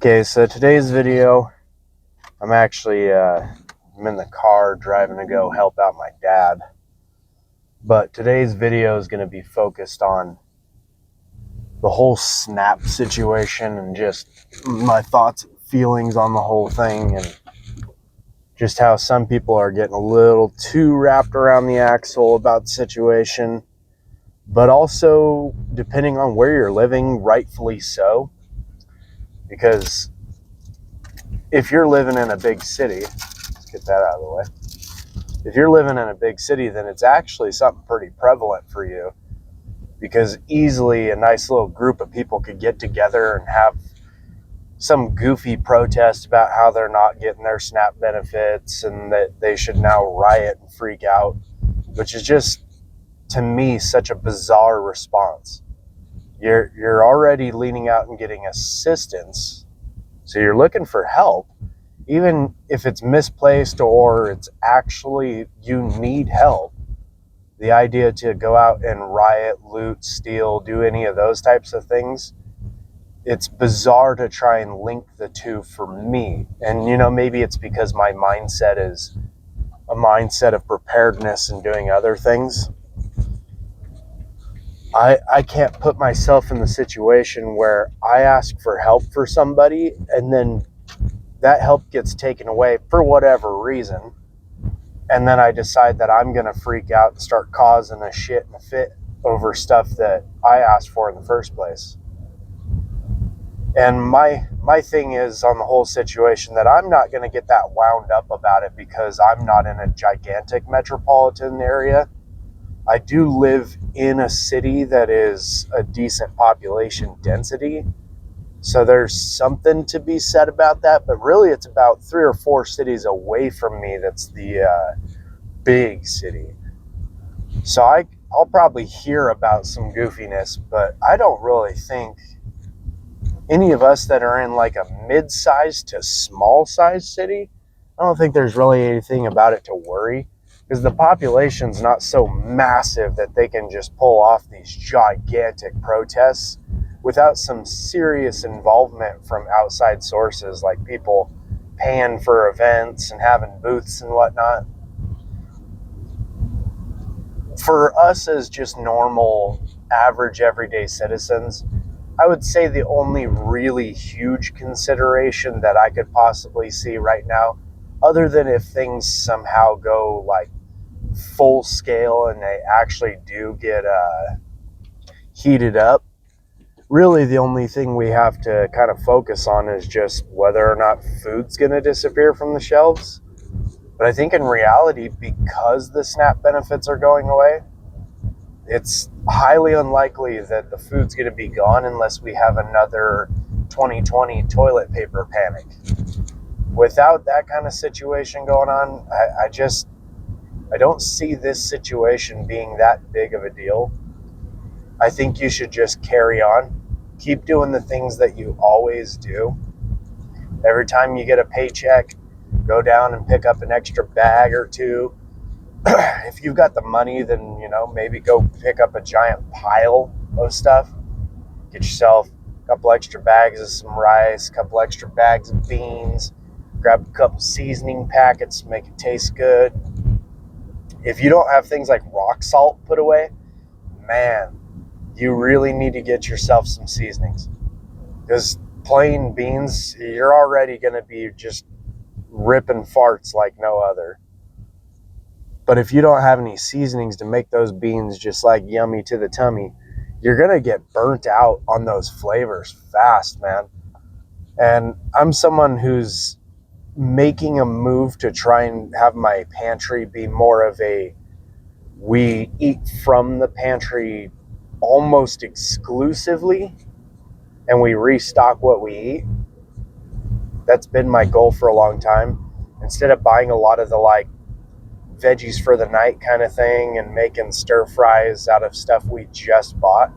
Okay, so today's video, I'm actually I'm in the car driving to go help out my dad. But today's video is going to be focused on the whole SNAP situation and just my thoughts and feelings on the whole thing, and just how some people are getting a little too wrapped around the axle about the situation, but also, depending on where you're living, rightfully so. Because if you're living in a big city, let's get that out of the way. If you're living in a big city, then it's actually something pretty prevalent for you, because easily a nice little group of people could get together and have some goofy protest about how they're not getting their SNAP benefits and that they should now riot and freak out, which is just, to me, such a bizarre response. You're already leaning out and getting assistance, so you're looking for help, even if it's misplaced or it's actually you need help. The idea to go out and riot, loot, steal, do any of those types of things, it's bizarre to try and link the two for me. And, maybe it's because my mindset is a mindset of preparedness and doing other things. I can't put myself in the situation where I ask for help for somebody and then that help gets taken away for whatever reason, and then I decide that I'm going to freak out and start causing a shit and a fit over stuff that I asked for in the first place. And my thing is on the whole situation that I'm not going to get that wound up about it because I'm not in a gigantic metropolitan area. I do live in a city that is a decent population density, so there's something to be said about that, but really it's about 3 or 4 cities away from me that's the big city. So I'll probably hear about some goofiness, but I don't really think any of us that are in like a mid-sized to small-sized city, I don't think there's really anything about it to worry, because the population's not so massive that they can just pull off these gigantic protests without some serious involvement from outside sources, like people paying for events and having booths and whatnot. For us as just normal, average, everyday citizens, I would say the only really huge consideration that I could possibly see right now, other than if things somehow go like full scale and they actually do get heated up, really the only thing we have to kind of focus on is just whether or not food's going to disappear from the shelves. But I think in reality, because the SNAP benefits are going away, it's highly unlikely that the food's going to be gone unless we have another 2020 toilet paper panic. Without that kind of situation going on, I don't see this situation being that big of a deal. I think you should just carry on. Keep doing the things that you always do. Every time you get a paycheck, go down and pick up an extra bag or two. If you've got the money, then, maybe go pick up a giant pile of stuff. Get yourself a couple extra bags of some rice, a couple extra bags of beans. Grab a couple seasoning packets, make it taste good. If you don't have things like rock salt put away, man, you really need to get yourself some seasonings. Because plain beans, you're already going to be just ripping farts like no other. But if you don't have any seasonings to make those beans just like yummy to the tummy, you're going to get burnt out on those flavors fast, man. And I'm someone who's making a move to try and have my pantry be more of a, we eat from the pantry almost exclusively and we restock what we eat. That's been my goal for a long time. Instead of buying a lot of the like veggies for the night kind of thing and making stir fries out of stuff we just bought.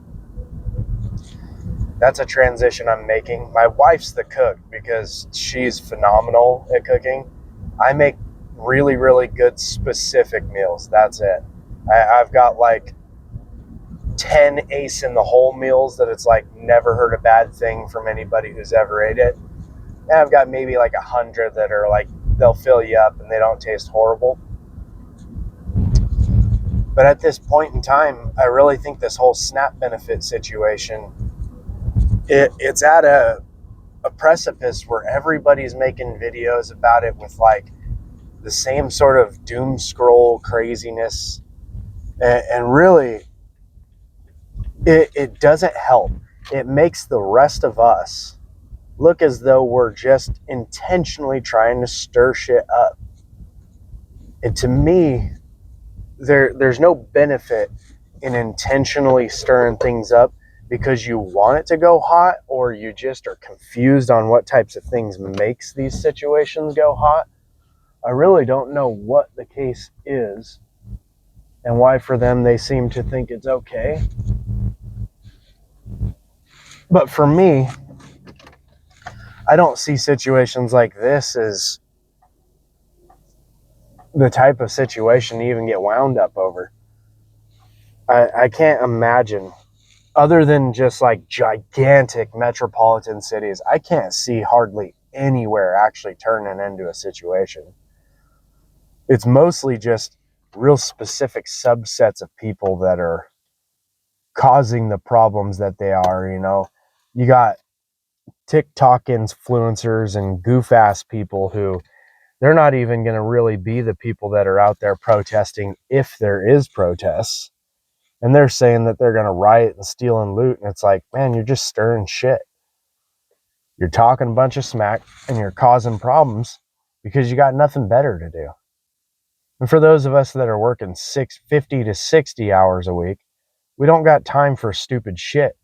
That's a transition I'm making. My wife's the cook because she's phenomenal at cooking. I make really, really good specific meals. That's it. I've got like 10 ace in the hole meals that it's like never heard a bad thing from anybody who's ever ate it. And I've got maybe like 100 that are like, they'll fill you up and they don't taste horrible. But at this point in time, I really think this whole SNAP benefit situation, it's at a precipice where everybody's making videos about it with like the same sort of doom scroll craziness. And really, it doesn't help. It makes the rest of us look as though we're just intentionally trying to stir shit up. And to me, there's no benefit in intentionally stirring things up because you want it to go hot, or you just are confused on what types of things makes these situations go hot. I really don't know what the case is and why for them they seem to think it's okay. But for me, I don't see situations like this as the type of situation to even get wound up over. I can't imagine, other than just like gigantic metropolitan cities, I can't see hardly anywhere actually turning into a situation. It's mostly just real specific subsets of people that are causing the problems that they are. You got TikTok influencers and goof ass people who they're not even going to really be the people that are out there protesting if there is protests. And they're saying that they're going to riot and steal and loot. And it's like, man, you're just stirring shit. You're talking a bunch of smack and you're causing problems because you got nothing better to do. And for those of us that are working 50 to 60 hours a week, we don't got time for stupid shit.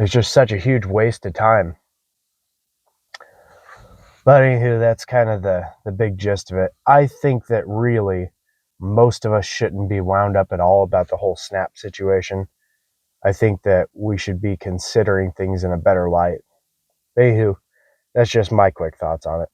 It's just such a huge waste of time. But anywho, that's kind of the big gist of it. I think that really most of us shouldn't be wound up at all about the whole SNAP situation. I think that we should be considering things in a better light. Anywho, that's just my quick thoughts on it.